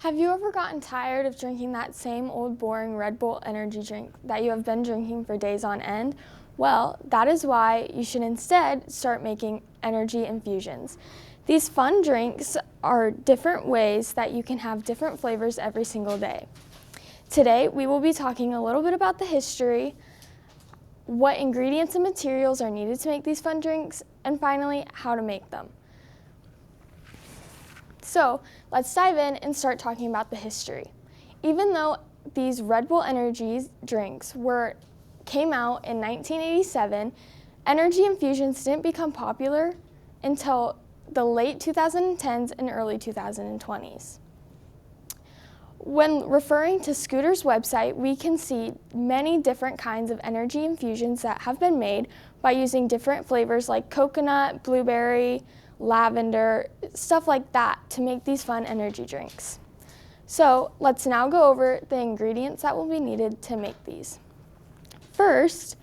Have you ever gotten tired of drinking that same old boring Red Bull energy drink that you have been drinking for days on end? Well, that is why you should instead start making energy infusions. These fun drinks are different ways that you can have different flavors every single day. Today, we will be talking a little bit about the history, what ingredients and materials are needed to make these fun drinks, and finally, how to make them. So let's dive in and start talking about the history. Even though these Red Bull energy drinks came out in 1987, energy infusions didn't become popular until the late 2010s and early 2020s. When referring to Scooter's website, we can see many different kinds of energy infusions that have been made by using different flavors like coconut, blueberry, lavender, stuff like that to make these fun energy drinks. So let's now go over the ingredients that will be needed to make these. First,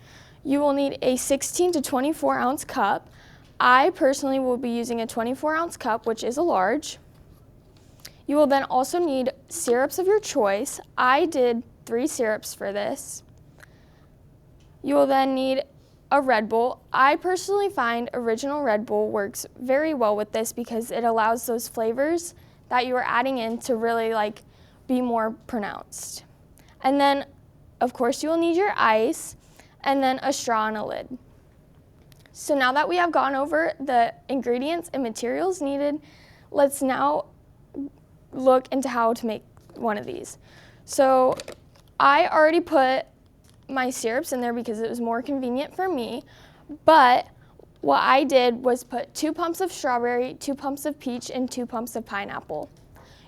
you will need a 16 to 24 ounce cup. I personally will be using a 24 ounce cup, which is a large. You will then also need syrups of your choice. I did 3 syrups for this. You will then need a Red Bull. I personally find original Red Bull works very well with this because it allows those flavors that you are adding in to really be more pronounced. And then, of course, you will need your ice and then a straw and a lid. So now that we have gone over the ingredients and materials needed, let's now look into how to make one of these. So I already put my syrups in there because it was more convenient for me, but what I did was put 2 pumps of strawberry, 2 pumps of peach, and 2 pumps of pineapple.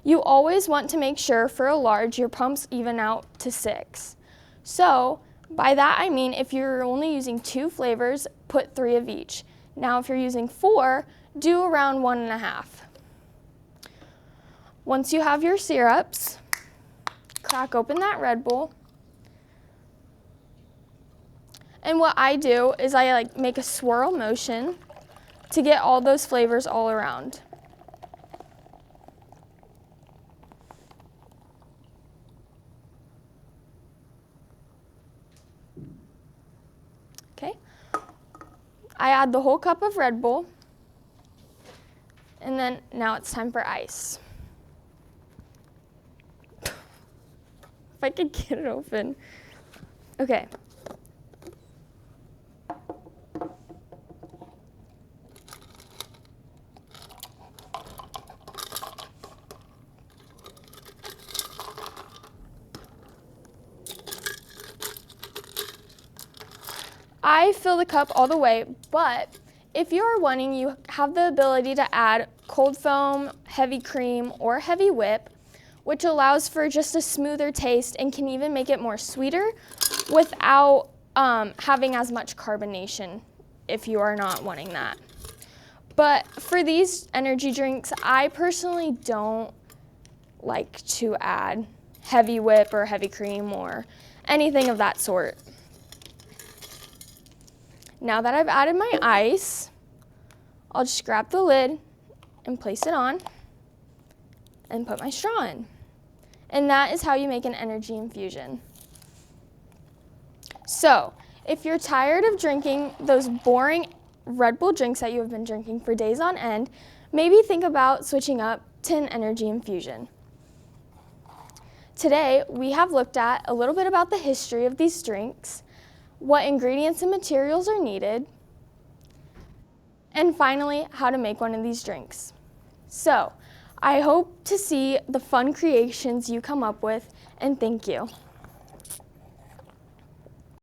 You always want to make sure for a large your pumps even out to 6. So by that I mean if you're only using 2 flavors, put 3 of each. Now if you're using 4, do around 1.5. Once you have your syrups, crack open that Red Bull. And what I do is I make a swirl motion to get all those flavors all around. Okay. I add the whole cup of Red Bull, and then now it's time for ice. If I could get it open. Okay. I fill the cup all the way, but if you are wanting, you have the ability to add cold foam, heavy cream, or heavy whip, which allows for just a smoother taste and can even make it more sweeter without having as much carbonation if you are not wanting that. But for these energy drinks, I personally don't like to add heavy whip or heavy cream or anything of that sort. Now that I've added my ice, I'll just grab the lid and place it on and put my straw in. And that is how you make an energy infusion. So, if you're tired of drinking those boring Red Bull drinks that you have been drinking for days on end, maybe think about switching up to an energy infusion. Today, we have looked at a little bit about the history of these drinks, what ingredients and materials are needed, and finally, how to make one of these drinks. So, I hope to see the fun creations you come up with, and thank you.